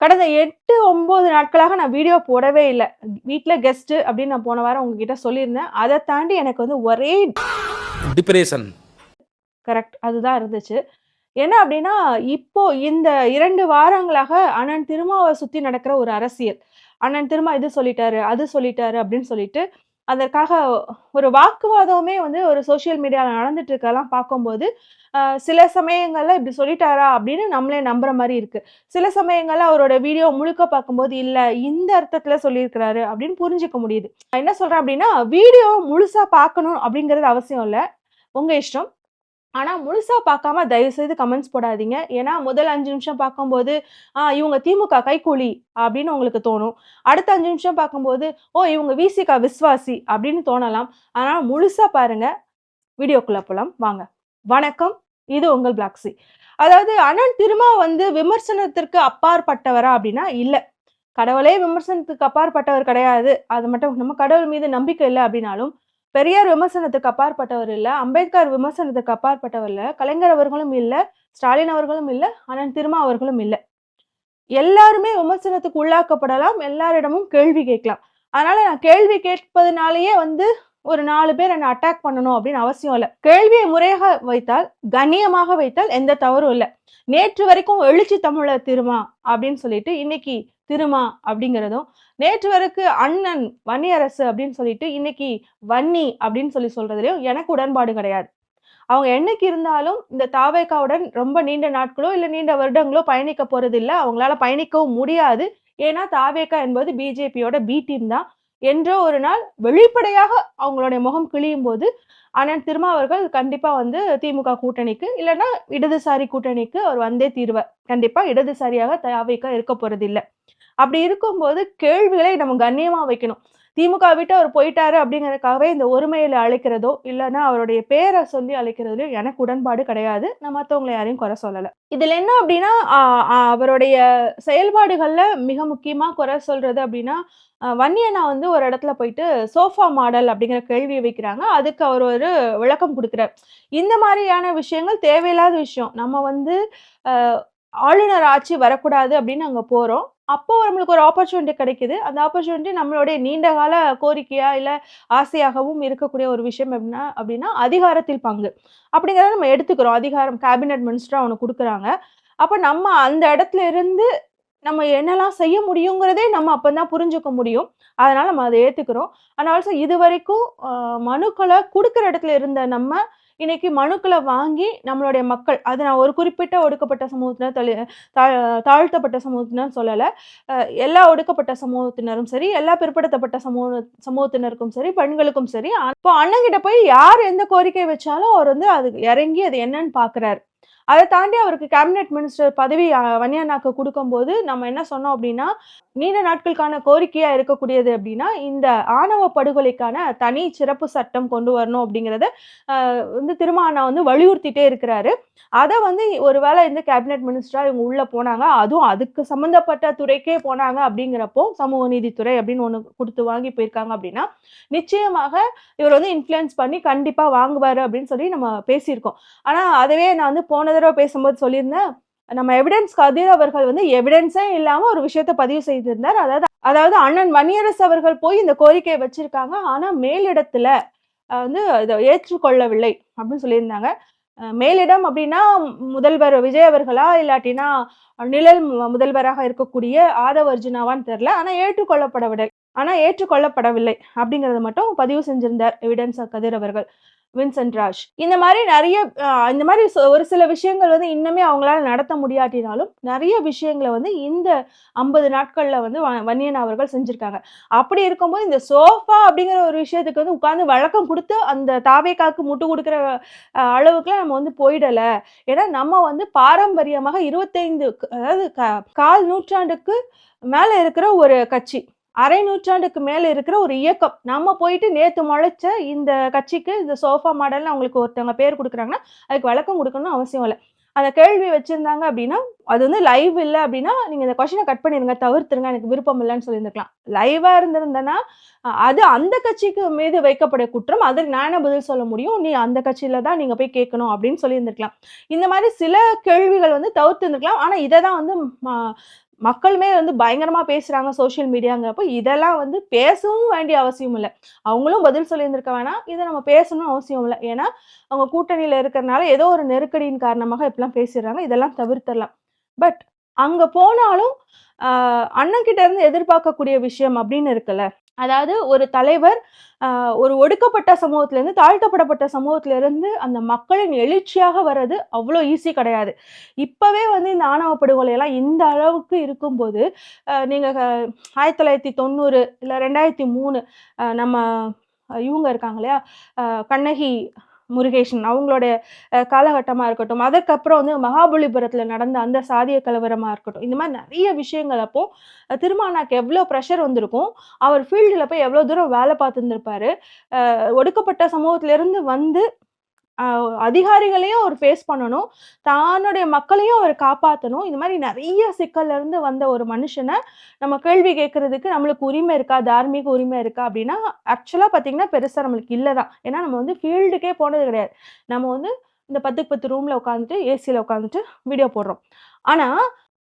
கடந்த 8, 9 நாட்களாக நான் வீடியோ போடவே இல்ல. வீட்ல கெஸ்ட் அப்படின்னு நான் போன வாரம் உங்ககிட்ட சொல்லியிருந்தேன். அத தாண்டி எனக்கு வந்து ஒரே டிப்ரேஷன். கரெக்ட். அதுதான் இருந்துச்சு. என்ன அப்படின்னா, இப்போ இந்த 2 வாரங்களாக அண்ணன் திருமாவ சுத்தி நடக்கிற ஒரு அரசியல். அண்ணன் திருமா இது சொல்லிட்டாரு, அது சொல்லிட்டாரு அப்படின்னு சொல்லிட்டு, அதற்காக ஒரு வாக்குவாதமே வந்து ஒரு சோசியல் மீடியால நடந்துட்டு இருக்கதெல்லாம் பார்க்கும்போது, சில சமயங்கள்ல இப்படி சொல்லிட்டாரா அப்படின்னு நம்மளே நம்புற மாரி இருக்கு. சில சமயங்கள்ல அவரோட வீடியோ முழுக்க பார்க்கும்போது, இல்ல இந்த அர்த்தத்துல சொல்லியிருக்கிறாரு அப்படின்னு புரிஞ்சுக்க முடியுது. நான் என்ன சொல்றேன் அப்படின்னா, வீடியோ முழுசா பார்க்கணும் அப்படிங்கிறது அவசியம் இல்ல. உங்க இஷ்டம். ஆனா, முழுசா பார்க்காம தயவுசெய்து கமெண்ட்ஸ் போடாதீங்க. ஏன்னா, முதல் 5 நிமிஷம் பார்க்கும்போது, இவங்க திமுக கைக்கூலி அப்படின்னு உங்களுக்கு தோணும். அடுத்த 5 நிமிஷம் பார்க்கும்போது, ஓ! இவங்க விசிக விஸ்வாசி அப்படின்னு தோணலாம். ஆனா, முழுசா பாருங்க. வீடியோக்குள்ள போலாம். வாங்க. வணக்கம். இது உங்கள் பிளாக்ஸி. அதாவது அண்ணன் திருமா வந்து விமர்சனத்திற்கு அப்பாற்பட்டவரா அப்படின்னா, இல்ல. கடவுளே விமர்சனத்துக்கு அப்பாற்பட்டவர் கிடையாது. அது மட்டும் நம்ம கடவுள் மீது நம்பிக்கை இல்ல அப்படின்னாலும், பெரியார் விமர்சனத்துக்கு அப்பாற்பட்டவர் இல்ல. அம்பேத்கர் விமர்சனத்துக்கு அப்பாற்பட்டவர் இல்ல. கலைஞர் அவர்களும் இல்ல. ஸ்டாலின் அவர்களும் இல்ல. அண்ணன் திருமா அவர்களும் இல்ல. எல்லாருமே விமர்சனத்துக்கு உள்ளாக்கப்படலாம். எல்லாரிடமும் கேள்வி கேட்கலாம். அதனால நான் கேள்வி கேட்பதனாலேயே வந்து ஒரு 4 பேர் என்ன அட்டாக் பண்ணணும் அப்படின்னு அவசியம் இல்ல. கேள்வியை முறையாக வைத்தால், கண்ணியமாக வைத்தால் எந்த தவறும் இல்ல. நேற்று வரைக்கும் எழுச்சி தமிழர் திருமா அப்படின்னு சொல்லிட்டு, இன்னைக்கு திருமா அப்படிங்கிறதும், நேற்று வரைக்கும் அண்ணன் வன்னியரசு அப்படின்னு சொல்லிட்டு, இன்னைக்கு வன்னி அப்படின்னு சொல்றதுலயும் எனக்கு உடன்பாடு கிடையாது. அவங்க என்னைக்கு இருந்தாலும் இந்த தாவேகாவுடன் ரொம்ப நீண்ட நாட்களோ, இல்ல நீண்ட வருடங்களோ பயணிக்க போறதில்ல. அவங்களால பயணிக்கவும் முடியாது. ஏன்னா, தாவேகா என்பது பிஜேபியோட பி டீம் தான். என்றோ ஒரு நாள் வெளிப்படையாக அவங்களுடைய முகம் கிழியும்போது, அண்ணன் திருமாவர்கள் கண்டிப்பா வந்து திமுக கூட்டணிக்கு, இல்லன்னா இடதுசாரி கூட்டணிக்கு அவர் வந்தே தீருவார். கண்டிப்பா இடதுசாரியாக தாவேகா இருக்க போறதில்ல. அப்படி இருக்கும்போது கேள்விகளை நம்ம கண்ணியமா வைக்கணும். திமுக விட்டு அவர் போயிட்டாரு அப்படிங்கிறதுக்காகவே இந்த ஒருமையில அழைக்கிறதோ, இல்லன்னா அவருடைய பேர சொல்லி அழைக்கிறதுலயோ எனக்கு உடன்பாடு கிடையாது. நான் மத்தவங்கள யாரையும் குறை சொல்லல. இதுல என்ன அப்படின்னா, அ அ அவருடைய செயல்பாடுகள்ல மிக முக்கியமா குறை சொல்றது அப்படின்னா, வன்னியண்ணா வந்து ஒரு இடத்துல போயிட்டு சோஃபா மாடல் அப்படிங்கிற கேள்விய வைக்கிறாங்க. அதுக்கு அவர் ஒரு விளக்கம் குடுக்குறார். இந்த மாரியான விஷயங்கள் தேவையில்லாத விஷயம். நம்ம வந்து அ ஆளுநர் ஆட்சி வரக்கூடாது அப்படின்னு அங்க போறோம். அப்போ நம்மளுக்கு ஒரு ஆப்பர்ச்சுனிட்டி கிடைக்குது. அந்த ஆப்பர்ச்சுனிட்டி நம்மளுடைய நீண்ட கால கோரிக்கையா, இல்ல ஆசையாகவும் இருக்கக்கூடிய ஒரு விஷயம் அப்படின்னா அதிகாரத்தில் பங்கு. அப்படிங்கிறத நம்ம எடுத்துக்கிறோம். அதிகாரம் கேபினெட் மினிஸ்டரா ஒண்ணு குடுக்குறாங்க. அப்ப நம்ம அந்த இடத்துல இருந்து நம்ம என்னலாம் செய்ய முடியுங்கிறதே நம்ம அப்பதான் புரிஞ்சுக்க முடியும். அதனால நம்ம அத ஏத்துக்கிறோம். அண்ட் ஆல்சோ இதுவரைக்கும் மனுக்கள குடுக்குற இடத்துல இருந்த நம்ம, இன்னைக்கு மனுக்கள வாங்கி நம்மளுடைய மக்கள், அது நான் ஒரு குறிப்பிட்ட ஒடுக்கப்பட்ட சமூகத்தினர், தா தாழ்த்தப்பட்ட சமூகத்தினர்ன்னு சொல்லல. அ எல்லா ஒடுக்கப்பட்ட சமூகத்தினரும் சரி, எல்லா பிற்படுத்தப்பட்ட சமூகத்தினருக்கும் சரி, பெண்களுக்கும் சரி, இப்போ அண்ணன்கிட்ட போய் யார் எந்த கோரிக்கை வச்சாலும் அவர் வந்து அதுக்கு இறங்கி அது என்னன்னு பார்க்குறாரு. அத தாண்டி அவருக்கு கேபினெட் மினிஸ்டர் பதவி வன்னியண்ணாக்கு குடுக்கும்போது, நம்ம என்ன சொன்னோம் அப்டின்னா, நீண்ட நாட்களுக்கான கோரிக்கையா இருக்கக்கூடியது அப்டின்னா, இந்த ஆணவ படுகொலைக்கான தனி சிறப்பு சட்டம் கொண்டு வரணும் அப்டிங்கிறத வந்து திருமா அண்ணா வந்து வலியுறுத்திட்டே இருக்கிறாரு. அத வந்து ஒரு வேள இந்த கேபினெட் மினிஸ்டரா இவங்க உள்ள போனாங்க. அதுவும் அதுக்கு சம்மந்தப்பட்ட துறைக்கே போனாங்க அப்டிங்கிறப்போ, சமூக நீதித்துறை அப்டின்னு ஒண்ணு குடுத்து வாங்கி போயிருக்காங்க அப்டின்னா, நிச்சயமாக இவர் வந்து இன்ஃப்ளூயன்ஸ் பண்ணி கண்டிப்பா வாங்குவாரு அப்டின்னு சொல்லி நம்ம பேசியிருக்கோம். ஆனா, அதவே நான் வந்து போன தடவ பேசும்போது சொல்லியிருந்தேன். நம்ம எவிடன்ஸ் கதிர் அவர்கள் வந்து எவிடன்ஸே இல்லாம ஒரு விஷயத்த பதிவு செய்திருந்தார். அதாவது அதாவது அண்ணன் வன்னியரசு அவர்கள் போய் இந்த கோரிக்கைய வச்சிருக்காங்க. ஆனா, மேலிடத்துல வந்து இத ஏற்றுக்கொள்ளவில்லை அப்படின்னு சொல்லியிருந்தாங்க. மேலிடம் அப்படின்னா முதல்வர் விஜய் அவர்களா? இல்லாட்டினா நிழல் முதல்வராக இருக்கக்கூடிய ஆதவ அர்ஜுனாவான்னு தெரியல. ஆனா ஏற்றுக்கொள்ளப்படவில்லை அப்படிங்கிறத மட்டும் பதிவு செஞ்சிருந்தார் எவிடன்ஸ் கதிர் அவர்கள். வின்சென்ட் ராஜ். இந்த மாரி நெறைய இந்த மாரி ஒரு சில விஷயங்கள் வந்து இன்னுமே அவங்களால நடத்த முடியாட்டினாலும், நெறைய விஷயங்கள வந்து இந்த 50 நாட்கள்ல வந்து வன்னியன் அவர்கள் செஞ்சிருக்காங்க. அப்படி இருக்கும்போது இந்த சோஃபா அப்படிங்கிற ஒரு விஷயத்துக்கு வந்து உட்கார்ந்து வழக்கம் குடுத்து அந்த தாவேக்காக்கு முட்டு குடுக்குற அளவுக்குலாம் நம்ம வந்து போயிடல. ஏன்னா நம்ம வந்து பாரம்பரியமாக 25 அதாவது கால் நூற்றாண்டுக்கு மேல இருக்கிற ஒரு கட்சி. அரை நூற்றாண்டுக்கு மேல இருக்கிற ஒரு இயக்கம். நம்ம போயிட்டு நேத்து மொளச்ச இந்த கட்சிக்கு இந்த சோஃபா மாடல்னு அவங்களுக்கு ஒருத்தவங்க பேர் குடுக்குறாங்கன்னா, அதுக்கு விளக்கம் குடுக்கணும்னு அவசியம் இல்ல. அந்த கேள்வி வச்சிருந்தாங்க அப்டின்னா, அது வந்து லைவ் இல்ல அப்டின்னா, நீங்க இந்த கொஸ்டின கட் பண்ணிருங்க. தவிர்த்துருங்க. எனக்கு விருப்பம் இல்லன்னு சொல்லியிருந்திருக்கலாம். லைவா இருந்திருந்தேன்னா, அது அந்த கட்சிக்கு மீது வைக்கப்பட்ட குற்றம். அதற்கு நான் என்ன பதில் சொல்ல முடியும்? நீ அந்த கட்சியில தான் நீங்க போய் கேட்கணும் அப்டின்னு சொல்லியிருந்திருக்கலாம். இந்த மாரி சில கேள்விகள் வந்து தவிர்த்திருந்திருக்கலாம். ஆனா இத தான் வந்து ம மக்களுமே வந்து பயங்கரமா பேசுறாங்க சோசியல் மீடியாங்கிறப்போ, இதெல்லாம் வந்து பேசவும் வேண்டிய அவசியம் இல்ல. அவங்களும் பதில் சொல்லியிருந்திருக்க வேணாம். இத நம்ம பேசணும்னு அவசியம் இல்ல. ஏன்னா, அவங்க கூட்டணியில இருக்கிறனால ஏதோ ஒரு நெருக்கடியின் காரணமாக இப்படிலாம் பேசிர்றாங்க. இதெல்லாம் தவிர்த்தரலாம். பட் அங்க போனாலும் அ அண்ணன் கிட்ட இருந்து எதிர்பார்க்கக்கூடிய விஷயம் அப்படின்னு இருக்குல்ல. அதாவது ஒரு தலைவர் அ ஒரு ஒடுக்கப்பட்ட சமூகத்திலேருந்து, தாழ்த்தப்படப்பட்ட சமூகத்திலேருந்து அந்த மக்களின் எழுச்சியாக வர்றது அவ்ளோ ஈஸி கிடையாது. இப்பவே வந்து இந்த ஆணவ படுகொலை எல்லாம் இந்த அளவுக்கு இருக்கும்போது, நீங்க 1990 இல்ல 2003 நம்ம இவங்க இருக்காங்க இல்லையா? கண்ணகி முருகேசன் அவங்களுடைய காலகட்டமா இருக்கட்டும். அதற்கப்புறம் வந்து மகாபலிபுரத்தில நடந்த அந்த சாதிய கலவரமா இருக்கட்டும். இந்த மாரி நெறைய விஷயங்கள் அப்போ திருமானாக்கு எவ்ளோ பிரஷர் வந்திருக்கும். அவர் ஃபீல்டுல போய் எவ்ளோ தூரம் வேல பார்த்திருந்திருப்பாரு. ஒடுக்கப்பட்ட சமூகத்திலிருந்து வந்து அ அதிகாரிகளையும் அவர் ஃபேஸ் பண்ணணும். தன்னுடைய மக்களையும் அவர் காப்பாத்தணும். இந்த மாரி நெறைய சிக்கல்ல இருந்து வந்த ஒரு மனுஷன நம்ம கேள்வி கேட்கறதுக்கு நம்மளுக்கு உரிமை இருக்கா? தார்மீக உரிமை இருக்கா? அப்டின்னா, ஆக்சுவலா பார்த்தீங்கன்னா, பெருசா நம்மளுக்கு இல்ல தான். ஏன்னா நம்ம வந்து ஃபீல்டுக்கே போனது கிடையாது. நம்ம வந்து இந்த 10க்கு 10 ரூம்ல உட்காந்துட்டு, ஏசில உட்காந்துட்டு வீடியோ போடுறோம். ஆனா,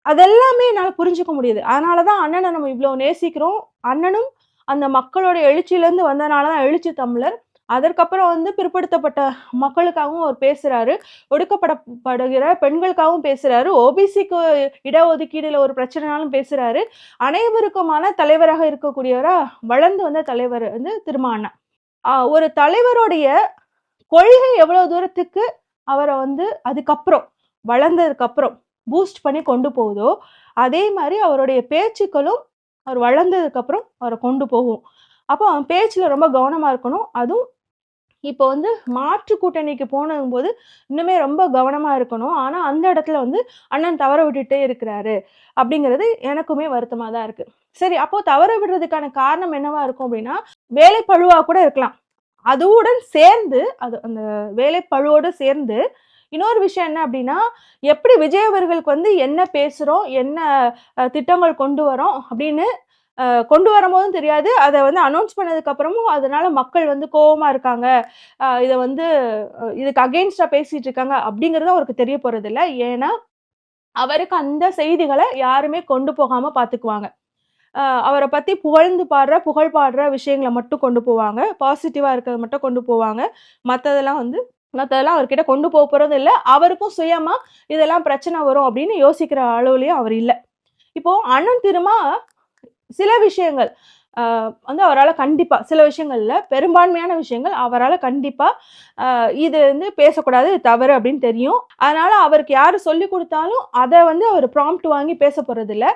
அதெல்லாமே என்னால புரிஞ்சுக்க முடியுது. அதனால தான் அண்ணன நம்ம இவ்ளோ நேசிக்கிறோம். அண்ணனும் அந்த மக்களோட எழுச்சியிலருந்து வந்தனால தான் எழுச்சி தமிழர். அதற்கப்புறம் வந்து பிற்படுத்தப்பட்ட மக்களுக்காகவும் அவர் பேசுறாரு. ஒடுக்கப்படுகிற பெண்களுக்காகவும் பேசுறாரு. ஓபிசிக்கு இடஒதுக்கீடுல ஒரு பிரச்சனைனாலும் பேசுறாரு. அனைவருக்குமான தலைவராக இருக்கக்கூடியவரா வளர்ந்து வந்த தலைவர் வந்து திருமா அண்ணா. ஒரு தலைவருடைய கொள்கை எவ்வளவு தூரத்துக்கு அவர வந்து அதுக்கப்புறம் வளர்ந்ததுக்கு அப்புறம் பூஸ்ட் பண்ணி கொண்டு போகுதோ, அதே மாரி அவருடைய பேச்சுக்களும் அவர் வளர்ந்ததுக்கு அப்புறம் அவர கொண்டு போகும். அப்போ அவன் பேச்சுல ரொம்ப கவனமா இருக்கணும். அதுவும் இப்போ வந்து மாற்று கூட்டணிக்கு போனம்போது, இன்னுமே ரொம்ப கவனமா இருக்கணும். ஆனா, அந்த இடத்துல வந்து அண்ணன் தவற விட்டுட்டே இருக்கிறாரு. அப்படிங்கிறது எனக்குமே வருத்தமா தான் இருக்கு. சரி, அப்போ தவற விடுறதுக்கான காரணம் என்னவா இருக்கும் அப்படின்னா, வேலைப்பளுவா கூட இருக்கலாம். அதுவுடன் சேர்ந்து அந்த வேலைப்பளுவோடு சேர்ந்து இன்னொரு விஷயம் என்ன அப்படின்னா, எப்படி விஜய் அவர்களுக்கு வந்து என்ன பேசுறோம், என்ன திட்டங்கள் கொண்டு வரோம் அப்படின்னு கொண்டு வரும்போதும் தெரியாது. அத வந்து அனவுன்ஸ் பண்ணதுக்கு அப்புறமும் அதனால மக்கள் வந்து கோவமா இருக்காங்க. இத வந்து இதுக்கு அகைன்ஸ்ட்டா பேசிட்டு இருக்காங்க அப்படிங்கிறது அவருக்கு தெரிய போறதில்ல. ஏன்னா, அவருக்கு அந்த செய்திகள யாருமே கொண்டு போகாம பார்த்துக்குவாங்க. அவர பத்தி புகழ் பாடுற விஷயங்கள மட்டும் கொண்டு போவாங்க. பாசிட்டிவா இருக்கிறத மட்டும் கொண்டு போவாங்க. மத்ததெல்லாம் வந்து மத்ததெல்லாம் அவர்கிட்ட கொண்டு போறது இல்ல. அவருக்கும் சுயமா இதெல்லாம் பிரச்சனை வரும் அப்படின்னு யோசிக்கிற அளவுலயும் அவர் இல்ல. இப்போ அண்ணன் திருமா சில விஷயங்கள் அ வந்து அவரால கண்டிப்பா சில விஷயங்கள் இல்ல, பெரும்பான்மையான விஷயங்கள் அவரால கண்டிப்பா இது வந்து பேசக்கூடாது, இது தவறு அப்படின்னு தெரியும். அதனால அவருக்கு யாரு சொல்லிக் குடுத்தாலும் அத வந்து அவரு ப்ராம்ப்ட் வாங்கி பேச போறதில்ல.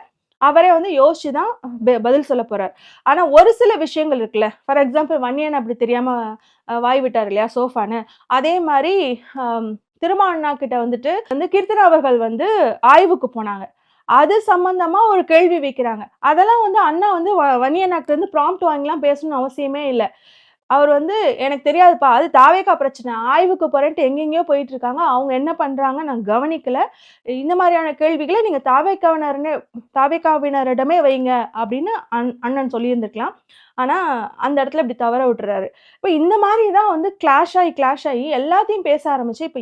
அவரே வந்து யோசிச்சு தான் பதில் சொல்லப் போறார். ஆனா ஒரு சில விஷயங்கள் இருக்குல்ல, ஃபார் எக்ஸாம்பிள் வன்னியன் அப்படி தெரியாம வாய் விட்டாரு இல்லையா சோஃபான்னு. அதே மாரி அ திருமா அண்ணா கிட்ட வந்து கீர்த்தனா அவர்கள் வந்து ஆய்வுக்கு போனாங்க. அது சம்பந்தமா ஒரு கேள்வி வைக்கிறாங்க. அதெல்லாம் வந்து அண்ணா வந்து வன்னியண்ணாகிட்ட இருந்து ப்ராம்ப்ட் வாங்கிலாம் பேசணும்னு அவசியமே இல்ல. அவர் வந்து எனக்கு தெரியாதுப்பா. அது தாவேக்கா பிரச்சனை. ஆய்வுக்கு போறேன்ட்டு எங்கெங்கேயோ போயிட்டு இருக்காங்க. அவங்க என்ன பண்றாங்க நான் கவனிக்கல. இந்த மாரியான கேள்விகள நீங்க தாவேக்காவினரிடமே வைங்க அப்படின்னு அண்ணன் சொல்லியிருந்திருக்கலாம். ஆனா அந்த இடத்துல இப்படி தவற விட்டுறாரு. இப்ப இந்த மாரி தான் வந்து கிளாஷ் ஆயி எல்லாத்தையும் பேச ஆரம்பிச்சு, இப்ப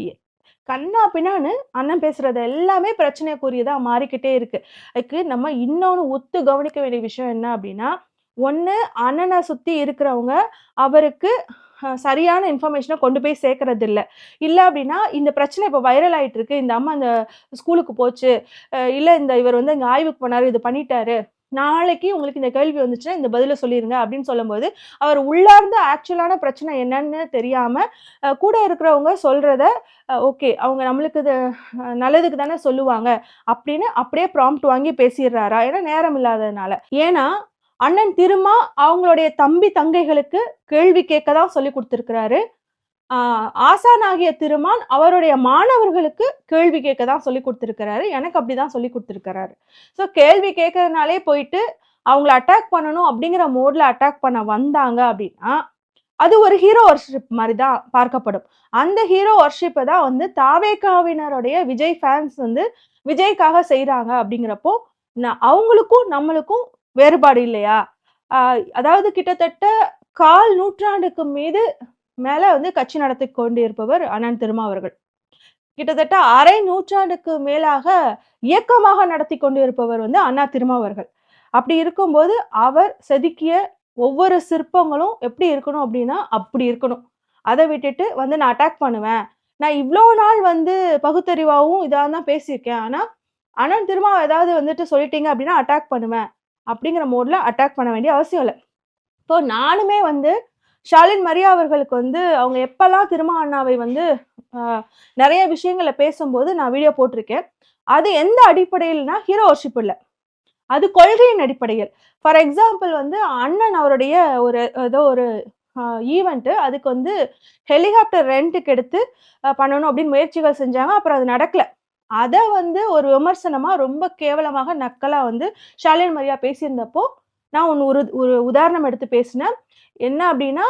கன்னா பின்னான்னு அண்ணன் பேசுறது எல்லாமே பிரச்சனைக்குரியதா மாறிக்கிட்டே இருக்கு. அதுக்கு நம்ம இன்னொன்னு உத்து கவனிக்க வேண்டிய விஷயம் என்ன அப்டின்னா, ஒண்ணு அண்ணன சுத்தி இருக்கிறவங்க அவருக்கு சரியான இன்ஃபர்மேஷன கொண்டு போய் சேர்க்கறதில்ல. இல்ல அப்டின்னா, இந்த பிரச்சனை இப்ப வைரல் ஆயிட்டு இருக்கு. இந்த அம்மா இந்த ஸ்கூலுக்கு போச்சு. இல்ல இவர் வந்து இங்க ஆய்வுக்கு போனாரு. இது பண்ணிட்டாரு. நாளைக்கு உங்களுக்கு இந்த கேள்வி வந்துச்சுன்னா, இந்த பதில சொல்லிருங்க அப்டின்னு சொல்லும்போது, அவர் உள்ளார்ந்த ஆக்சுவலான பிரச்சனை என்னன்னு தெரியாம, கூட இருக்கிறவங்க சொல்றத ஓகே. அவங்க நம்மளுக்கு இது நல்லதுக்கு தானே சொல்லுவாங்க. அப்படின்னு அப்படியே ப்ராம்ப்ட் வாங்கி பேசிர்றாரா? ஏன்னா நேரம் இல்லாததுனால. ஏன்னா, அண்ணன் திருமா அவங்களுடைய தம்பி, தங்கைகளுக்கு கேள்வி கேட்க தான் சொல்லிக் குடுத்திருக்கிறாரு. ஆ ஆசானாகிய திருமான் அவருடைய மாணவர்களுக்கு கேள்வி கேட்க தான் சொல்லிக் குடுத்திருக்கிறாரு. எனக்கு அப்படிதான் சொல்லிக் குடுத்திருக்கிறாரு. ஸோ கேள்வி கேட்கறதுனாலே போயிட்டு அவங்கள அட்டாக் பண்ணணும் அப்படிங்கிற மோட்ல அட்டாக் பண்ண வந்தாங்க அப்படின்னா, அது ஒரு ஹீரோ வொர்ஷிப் மாரி தான் பார்க்கப்படும். அந்த ஹீரோ வொர்ஷிப்ப தான் வந்து தாவேகாவினருடைய விஜய் ஃபேன்ஸ் வந்து விஜய்க்காக செய்றாங்க அப்படிங்கிறப்போ, அவங்களுக்கும் நம்மளுக்கும் வேறுபாடு இல்லையா? அ அதாவது கிட்டத்தட்ட 1/4 நூற்றாண்டுக்கு மீது மேல வந்து கட்சி நடத்திக் கொண்டிருப்பவர் அண்ணன் திருமா அவர்கள். கிட்டத்தட்ட அரை நூற்றாண்டுக்கு மேலாக இயக்கமாக நடத்தி கொண்டிருப்பவர் வந்து அண்ணா திருமாவர்கள். அப்படி இருக்கும்போது அவர் செதுக்கிய ஒவ்வொரு சிற்பங்களும் எப்படி இருக்கணும் அப்படின்னா அப்படி இருக்கணும். அதை விட்டுட்டு வந்து நான் அட்டாக் பண்ணுவேன். நான் இவ்வளோ நாள் வந்து பகுத்தறிவாவும் இதா தான் பேசியிருக்கேன். ஆனா அண்ணன் திரும்ப ஏதாவது வந்துட்டு சொல்லிட்டீங்க அப்படின்னா அட்டாக் பண்ணுவேன் அப்படிங்கிற மோட்ல அட்டாக் பண்ண வேண்டிய அவசியம் இல்லை. இப்போ நானுமே வந்து ஷாலின் மரியா அவர்களுக்கு வந்து அவங்க எப்பெல்லாம் திருமா அண்ணாவை வந்து நிறைய விஷயங்களை பேசும்போது நான் வீடியோ போட்டிருக்கேன். அது எந்த அடிப்படையில்னா ஹீரோ வர்ஷிப் இல்லை, அது கொள்கையின் அடிப்படையில். ஃபார் எக்ஸாம்பிள் வந்து அண்ணன் அவருடைய ஒரு ஏதோ ஒரு ஈவெண்ட்டு அதுக்கு வந்து ஹெலிகாப்டர் ரெண்ட்டுக்கு எடுத்து பண்ணணும் அப்படின்னு முயற்சிகள் செஞ்சாங்க. அப்புறம் அது நடக்கல. அதை வந்து ஒரு விமர்சனமா ரொம்ப கேவலமாக நக்கலா வந்து ஷாலின் மரியா பேசியிருந்தப்போ நான் ஒரு ஒரு உதாரணம் எடுத்து பேசினேன். என்ன அப்படின்னா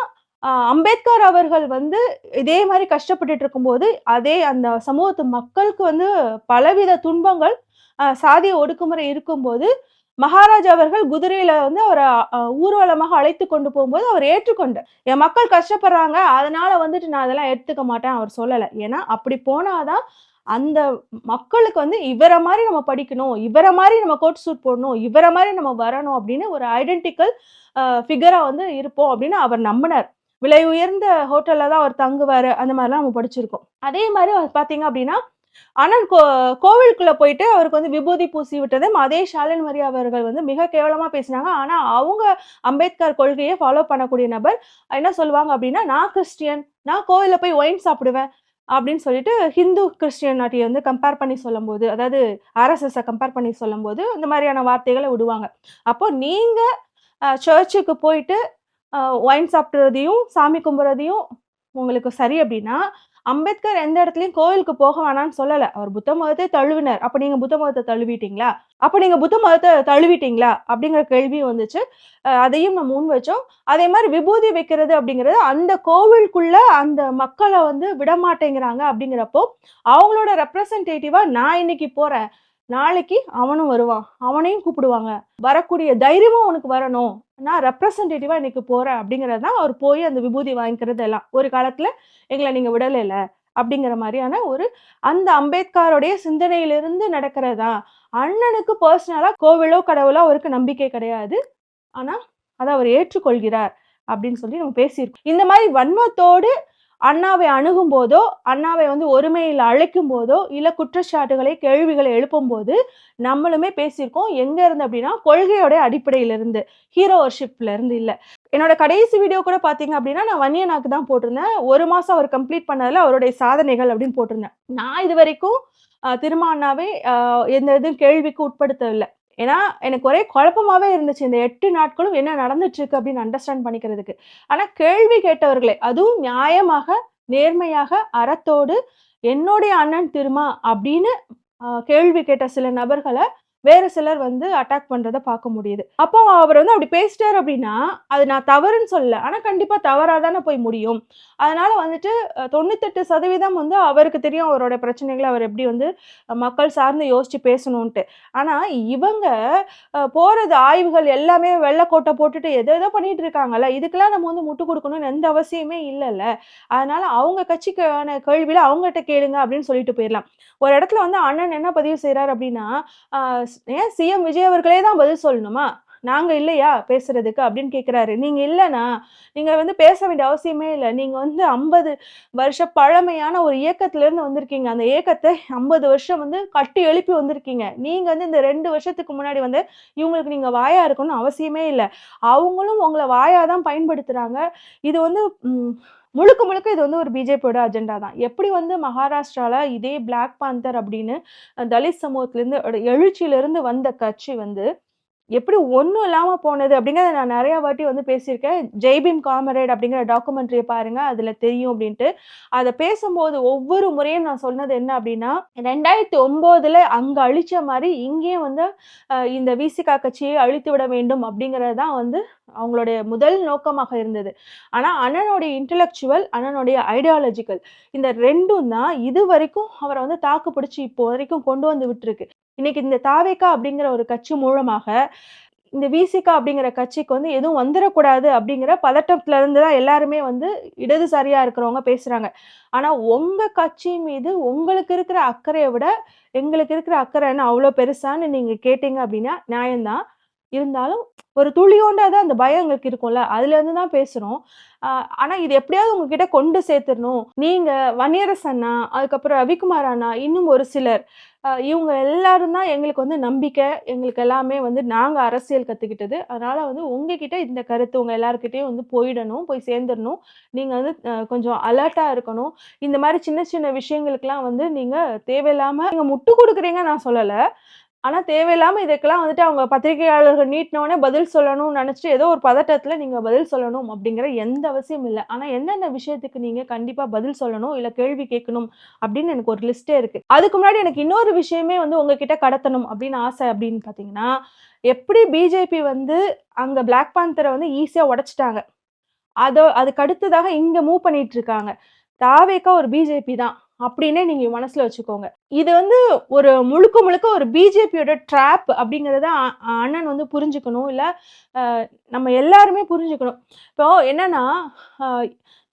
அம்பேத்கர் அவர்கள் வந்து இதே மாதிரி கஷ்டப்பட்டுட்டு இருக்கும்போது அதே அந்த சமூகத்து மக்களுக்கு வந்து பலவித துன்பங்கள் சாதிய ஒடுக்குமுறை இருக்கும்போது மகாராஜா அவர்கள் குதிரையில வந்து அவரை ஊர்வலமாக அழைத்து கொண்டு போகும்போது அவர் ஏற்றுக்கொண்டார். என் மக்கள் கஷ்டப்படுறாங்க, அதனால வந்துட்டு நான் அதெல்லாம் எடுத்துக்க மாட்டேன் அவர் சொல்லலை. ஏன்னா அப்படி போனாதான் அந்த மக்களுக்கு வந்து இவரை மாதிரி நம்ம படிக்கணும், இவரை மாதிரி நம்ம கோட் சூட் போடணும், இவரை மாதிரி நம்ம வரணும் அப்படின்னு ஒரு ஐடென்டிக்கல் ஃபிகரா வந்து இருப்போம் அப்படின்னு அவர் நம்பினார். விலை உயர்ந்த ஹோட்டல்ல தான் அவர் தங்குவாரு, அந்த மாதிரிலாம் நம்ம படிச்சிருக்கோம். அதே மாதிரி பாத்தீங்க அப்படின்னா அண்ணன் கோவிலுக்குள்ள போயிட்டு அவருக்கு வந்து விபூதி பூசி விட்டதும் அதே ஷாலின் மரியா அவர்கள் வந்து மிக கேவலமா பேசினாங்க. ஆனா அவங்க அம்பேத்கர் கொள்கையை ஃபாலோ பண்ணக்கூடிய நபர் என்ன சொல்லுவாங்க அப்படின்னா, நான் கிறிஸ்டியன், நான் கோவில போய் ஒயின் சாப்பிடுவேன் அப்படின்னு சொல்லிட்டு ஹிந்து கிறிஸ்டியனாட்டியை வந்து கம்பேர் பண்ணி சொல்லும்போது, அதாவது ஆர்எஸ்எஸ் கம்பேர் பண்ணி சொல்லும்போது இந்த மாதிரியான வார்த்தைகளை விடுவாங்க. அப்போ நீங்க சர்ச்சுக்கு போயிட்டு ஒயின் சாப்பிட்றதையும் சாமி கும்புறதையும் உங்களுக்கு சரி அப்படின்னா, அம்பேத்கர் எந்த இடத்துலயும் கோயிலுக்கு போக வேணாம்னு சொல்லல. அவர் புத்த மதத்தை தழுவினார். அப்ப நீங்க புத்த மதத்தை தழுவிட்டீங்களா? அப்படிங்கிற கேள்வி வந்துச்சு. அதையும் நம்ம முன் வச்சோம். அதே மாதிரி விபூதி வைக்கிறது அப்படிங்கிறது அந்த கோவிலுக்குள்ள அந்த மக்களை வந்து விடமாட்டேங்கிறாங்க. அப்படிங்கிறப்போ அவங்களோட ரெப்ரசன்டேட்டிவா நான் இன்னைக்கு போறேன், நாளைக்கு அவனும் வருவான், அவனையும் கூப்பிடுவாங்க, வரக்கூடிய தைரியமும் உனக்கு வரணும், நான் ரெப்ரசன்டேட்டிவா இன்னைக்கு போறேன் அப்படிங்கிறது தான் அவர் போய் அந்த விபூதி வாங்கிக்கிறது எல்லாம். ஒரு காலத்துல எங்களை நீங்க விடலைல அப்படிங்கிற மாதிரியான ஒரு அந்த அம்பேத்கருடைய சிந்தனையிலிருந்து நடக்கிறதா. அண்ணனுக்கு பர்சனலா கோவிலோ கடவுளோ அவருக்கு நம்பிக்கை கிடையாது, ஆனா அதை அவர் ஏற்றுக்கொள்கிறார் அப்படின்னு சொல்லி நம்ம பேசியிருக்கோம். இந்த மாதிரி வன்மத்தோடு அண்ணாவை அணுகும் போதோ, அண்ணாவை வந்து ஒருமையில் அழைக்கும் போதோ, இல்ல குற்றச்சாட்டுகளை கேள்விகளை எழுப்பும் போது நம்மளுமே பேசியிருக்கோம். எங்க இருந்து அப்படின்னா கொள்கையோட அடிப்படையில இருந்து, ஹீரோ வர்ஷிப்ல இருந்து இல்ல. என்னோட கடைசி வீடியோ கூட பாத்தீங்க அப்படின்னா நான் வன்னியனாக்கு தான் போட்டிருந்தேன். 1 மாசம் அவர் கம்ப்ளீட் பண்ணதுல அவருடைய சாதனைகள் அப்படின்னு போட்டிருந்தேன். நான் இது வரைக்கும் திருமா அண்ணாவை எந்த இதுவும் கேள்விக்கு உட்படுத்தவில்லை. ஏன்னா எனக்கு ஒரே குழப்பமாவே இருந்துச்சு இந்த 8 நாட்களும் என்ன நடந்துட்டு இருக்கு அப்படின்னு அண்டர்ஸ்டாண்ட் பண்ணிக்கிறதுக்கு. ஆனா கேள்வி கேட்டவர்களே, அதுவும் நியாயமாக, நேர்மையாக, அறத்தோடு என்னுடைய அண்ணன் திருமா அப்படின்னு கேள்வி கேட்ட சில நபர்களை வேற சிலர் வந்து அட்டாக் பண்றத பார்க்க முடியுது. அப்போ அவர் வந்து அப்படி பேசிட்டார் அப்படின்னா அது நான் தவறுன்னு சொல்லல, ஆனா கண்டிப்பா தவறாதானே போய் முடியும். அதனால வந்துட்டு 98% வந்து அவருக்கு தெரியும் அவரோட பிரச்சனைகளை அவர் எப்படி வந்து மக்கள் சார்ந்து யோசிச்சு பேசணும்ட்டு. ஆனா இவங்க போறது ஆய்வுகள் எல்லாமே வெள்ளைக்கோட்டை போட்டுட்டு எதோ பண்ணிட்டு இருக்காங்கல்ல, இதுக்கெல்லாம் நம்ம வந்து முட்டு கொடுக்கணும்னு எந்த அவசியமே இல்லைல்ல. அதனால அவங்க கட்சிக்கான கேள்வியில அவங்ககிட்ட கேளுங்க அப்படின்னு சொல்லிட்டு போயிடலாம். ஒரு இடத்துல வந்து அண்ணன் என்ன பதிவு செய்யறாரு அப்படின்னா, ஏன் சிஎம் விஜய் அவர்களே தான் பதில் சொல்லணுமா, நாங்க இல்லையா பேசுறதுக்கு அப்படின்னு கேக்குறாரு. நீங்க இல்லைன்னா நீங்க வந்து பேச வேண்டிய அவசியமே இல்லை. நீங்க வந்து 50 வருஷ பழமையான ஒரு இயக்கத்துல இருந்து வந்திருக்கீங்க. அந்த இயக்கத்தை 50 வருஷம் வந்து கட்டி எழுப்பி வந்திருக்கீங்க. நீங்க வந்து இந்த 2 வருஷத்துக்கு முன்னாடி வந்து இவங்களுக்கு நீங்க வாயா இருக்கணும்னு அவசியமே இல்லை. அவங்களும் உங்களை வாயாதான் பயன்படுத்துறாங்க. இது வந்து முழுக்க முழுக்க இது வந்து ஒரு பிஜேபியோட அஜெண்டா தான். எப்படி வந்து மகாராஷ்டிரால இதே பிளாக் பாந்தர் அப்படின்னு தலித் சமூகத்திலிருந்து எழுச்சியிலிருந்து வந்த கட்சி வந்து எப்படி ஒன்றும் இல்லாம போனது அப்படிங்கிறத நான் நிறைய வாட்டி வந்து பேசியிருக்கேன். ஜெய்பீம் காமரேட் அப்படிங்கிற டாக்குமெண்ட்ரியை பாருங்க, அதுல தெரியும் அப்படின்ட்டு. அதை பேசும்போது ஒவ்வொரு முறையும் நான் சொன்னது என்ன அப்படின்னா, 2009 அங்க அழிச்ச மாதிரி இங்கேயும் வந்து இந்த விசிகா கட்சியை அழித்து விட வேண்டும் அப்படிங்கிறது தான் வந்து அவங்களுடைய முதல் நோக்கமாக இருந்தது. ஆனா அண்ணனுடைய இன்டெலெக்சுவல், அண்ணனுடைய ஐடியாலஜிக்கல் இந்த ரெண்டும் தான் இது வரைக்கும் அவரை வந்து தாக்கு பிடிச்சு இப்போ வரைக்கும் கொண்டு வந்து விட்டுருக்கு. இன்னைக்கு இந்த தாவேகா அப்படிங்கிற ஒரு கட்சி மூலமாக இந்த விசிகா அப்படிங்கிற கட்சிக்கு வந்து எதுவும் வந்துடக்கூடாது அப்படிங்கிற பதட்டத்துல இருந்து தான் எல்லாருமே வந்து இடதுசாரியா இருக்கிறவங்க பேசுறாங்க. ஆனா உங்க கட்சி மீது உங்களுக்கு இருக்கிற அக்கறைய விட, எங்களுக்கு இருக்கிற அக்கறை என்ன அவ்ளோ பெருசான்னு நீங்க கேட்டீங்க அப்படின்னா, நியாயம் தான். இருந்தாலும் ஒரு துளியோண்டாவது அந்த பயம் எங்களுக்கு இருக்கும்ல. அதுலேருந்து தான் பேசுறோம். அ ஆனா இது எப்படியாவது உங்ககிட்ட கொண்டு சேர்த்துறணும். நீங்க, வன்னியரசு அண்ணா, அதுக்கப்புறம் ரவிக்குமார் அண்ணா, இன்னும் ஒரு சிலர் இவங்க எல்லாரும் தான் எங்களுக்கு வந்து நம்பிக்கை. எங்களுக்கு எல்லாமே வந்து நாங்க அரசியல் கத்துக்கிட்டது. அதனால வந்து உங்ககிட்ட இந்த கருத்து உங்க எல்லார்கிட்டயும் வந்து போயிடணும். போய் சேர்ந்துரணும். நீங்க வந்து கொஞ்சம் அலர்ட்டா இருக்கணும். இந்த மாரி சின்ன சின்ன விஷயங்களுக்கெல்லாம் வந்து நீங்க தேவையில்லாம நீங்க முட்டு குடுக்குறீங்கன்னு நான் சொல்லல. ஆனா தேவையில்லாம இதுக்கெல்லாம் வந்துட்டு அவங்க பத்திரிகையாளர்கள் நீட்டுனோனே பதில் சொல்லணும்னு நெனச்சுட்டு, ஏதோ ஒரு பதட்டத்துல நீங்க பதில் சொல்லணும் அப்படிங்கிற எந்த அவசியமும் இல்ல. ஆனா என்னென்ன விஷயத்துக்கு நீங்க கண்டிப்பா பதில் சொல்லணும், இல்ல கேள்வி கேட்கணும் அப்படின்னு எனக்கு ஒரு லிஸ்ட்டே இருக்கு. அதுக்கு முன்னாடி எனக்கு இன்னொரு விஷயமே வந்து உங்ககிட்ட கடத்தணும் அப்படின்னு ஆசை அப்படின்னு பார்த்தீங்கன்னா, எப்படி பிஜேபி வந்து அங்க பிளாக் பாந்தர வந்து ஈஸியா உடைச்சுட்டாங்க. அதுக்கு அடுத்ததாக இங்க மூவ் பண்ணிட்டு இருக்காங்க. தாவேக்கா ஒரு பிஜேபி தான். அப்டின்னே நீங்க மனசுல வச்சுக்கோங்க. இது வந்து ஒரு முழுக்க முழுக்க ஒரு பிஜேபியோட ட்ராப் அப்படிங்கிறத அண்ணன் வந்து புரிஞ்சுக்கணும். இல்ல அ நம்ம எல்லாருமே புரிஞ்சுக்கணும். இப்போ என்னன்னா, அ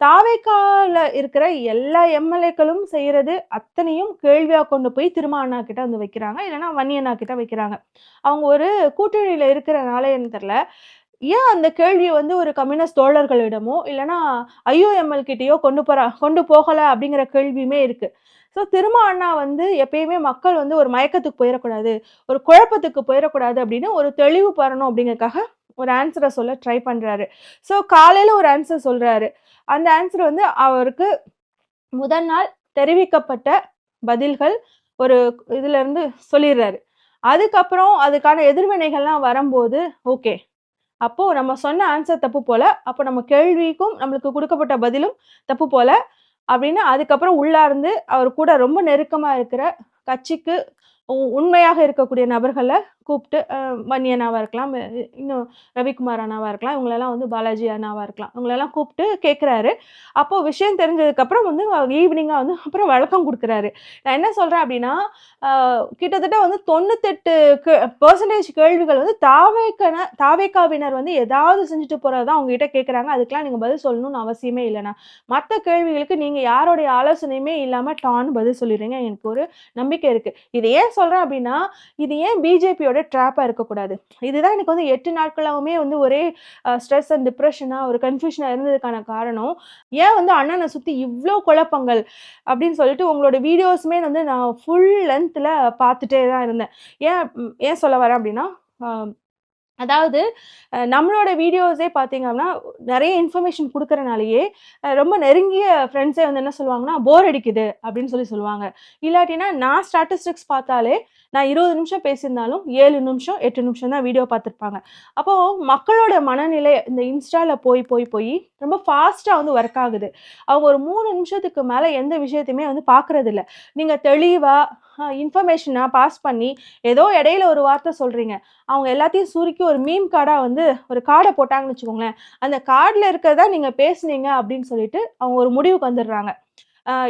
தாவேக்கால இருக்கிற எல்லா எம்எல்ஏக்களும் செய்றது அத்தனையும் கேள்வியா கொண்டு போய் திருமா அண்ணா கிட்ட வந்து வைக்கிறாங்க. இல்லன்னா வன்னி அண்ணா கிட்ட வைக்கிறாங்க. அவங்க ஒரு கூட்டணியில இருக்கிறனாலன்னு தெரியல. ஏன் அந்த கேள்விய வந்து ஒரு கம்யூனிஸ்ட் தோழர்களிடமோ, இல்லன்னா ஐயுஎம்எல் கிட்டயோ கொண்டு போகல அப்படிங்கிற கேள்வியுமே இருக்கு. திருமா அண்ணா வந்து எப்பயுமே மக்கள் வந்து ஒரு மயக்கத்துக்கு போயிறக்கூடாது, ஒரு குழப்பத்துக்கு போயிறக்கூடாது அப்படின்னு ஒரு தெளிவு பெறணும் அப்படிங்கிறதுக்காக ஒரு ஆன்ஸர சொல்ல ட்ரை பண்றாரு. காலையில ஒரு ஆன்ஸர் சொல்றாரு. அந்த ஆன்ஸர் வந்து அவருக்கு முதல் நாள் தெரிவிக்கப்பட்ட பதில்கள் ஒரு இதுலருந்து சொல்லிர்றாரு. அதுக்கப்புறம் அதுக்கான எதிர்வினைகள்லாம் வரம்போது, ஓகே. அப்போ நம்ம சொன்ன ஆன்சர் தப்பு போல. அப்போ நம்ம கேள்விக்கும் நம்மளுக்கு குடுக்கப்பட்ட பதிலும் தப்பு போல. அப்படின்னு அதுக்கப்புறம் உள்ளார்ந்து அவர் கூட ரொம்ப நெருக்கமா இருக்கிற கட்சிக்கு உண்மையாக இருக்கக்கூடிய நபர்கள கூப்ட்டு வன்னி அண்ணாவா இருக்கலாம், இன்னும் ரவிக்குமார் அண்ணாவா இருக்கலாம், இவங்களெல்லாம் வந்து பாலாஜி அண்ணாவா இருக்கலாம். இவங்களெல்லாம் கூப்ட்டு கேட்கிறாரு. அப்போ விஷயம் தெரிஞ்சதுக்கப்புறம் வந்து ஈவினிங்கா வந்து அப்புறம் விளக்கம் குடுக்குறாரு. நான் என்ன சொல்றேன் அப்படின்னா, அ கிட்டத்தட்ட வந்து 98% கேள்விகள் வந்து தாவேக்காவினர் வந்து ஏதாவது செஞ்சுட்டு போறது தான் உங்ககிட்ட கேட்குறாங்க. அதுக்கெல்லாம் நீங்க பதில் சொல்லணும்னு அவசியமே இல்லண்ணா. மத்த கேள்விகளுக்கு நீங்க யாருடைய ஆலோசனையுமே இல்லாம டான்னு பதில் சொல்லிடுறீங்க. எனக்கு ஒரு நம்பிக்கை இருக்கு. இது ஏன் சொல்றேன் அப்படின்னா, இது ஏன் பிஜேபியோட ட்ராப்பா இருக்கக்கூடாது? இதுதான் எனக்கு வந்து 8 நாட்களாவுமே வந்து ஒரே ஸ்ட்ரெஸ் அண்ட் டிப்ரஷனா, ஒரு கன்ஃப்யூஷனா இருந்ததுக்கான காரணம். ஏன் வந்து அண்ணன சுத்தி இவ்ளோ குழப்பங்கள் அப்படின்னு சொல்லிட்டு உங்களோட வீடியோஸுமே வந்து நான் ஃபுல் லென்த்ல பார்த்துட்டே தான் இருந்தேன். ஏன் சொல்ல வரேன் அப்படின்னா, அ அதாவது நம்மளோட வீடியோஸே பார்த்தீங்க அப்படின்னா, நெறைய இன்ஃபர்மேஷன் குடுக்குறனாலேயே, ரொம்ப நெருங்கிய ஃப்ரெண்ட்ஸே வந்து என்ன சொல்லுவாங்கன்னா, "போர் அடிக்குது" அப்படின்னு சொல்லுவாங்க. இல்லாட்டினா நான் ஸ்டாட்டிஸ்டிக்ஸ் பார்த்தாலே, நான் 20 நிமிஷம் பேசியிருந்தாலும் 7 நிமிஷம், 8 நிமிஷம் தான் வீடியோ பார்த்துருப்பாங்க. அப்போ மக்களோட மனநிலை இந்த இன்ஸ்டால போய் ரொம்ப ஃபாஸ்ட்டா வந்து ஒர்க் ஆகுது. அவங்க ஒரு 3 நிமிஷத்துக்கு மேல எந்த விஷயத்தையுமே வந்து பார்க்குறதில்ல. நீங்க தெளிவா இன்ஃபர்மேஷன பாஸ் பண்ணி, ஏதோ இடையில ஒரு வார்த்தை சொல்றீங்க. அவங்க எல்லாத்தையும் சுருக்கி ஒரு மீம் கார்டா வந்து ஒரு கார்ட போட்டாங்கன்னு வச்சுக்கோங்களேன். அந்த கார்ட்ல இருக்கிறத நீங்க பேசுனீங்க அப்படின்னு சொல்லிட்டு, அவங்க ஒரு முடிவுக்கு வந்துடுறாங்க.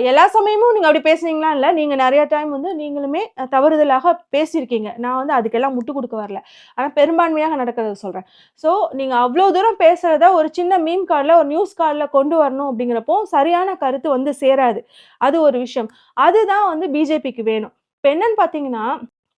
எல்லா சமயமும் நீங்க அப்படி பேசுனீங்களா இல்ல. நீங்க நெறைய டைம் வந்து நீங்களுமே தவறுதலாக பேசியிருக்கீங்க. நான் வந்து அதுக்கெல்லாம் முட்டு குடுக்க வரல. ஆனா பெரும்பான்மையாக நடக்கிறத சொல்றேன். நீங்க அவ்ளோ தூரம் பேசுறத ஒரு சின்ன மீம் கார்ட்ல, ஒரு நியூஸ் கார்ட்ல கொண்டு வரணும் அப்படிங்கிறப்போ, சரியான கருத்து வந்து சேராது. அது ஒரு விஷயம். அதுதான் வந்து பிஜேபிக்கு வேணும். இப்ப என்னன்னு பார்த்தீங்கன்னா,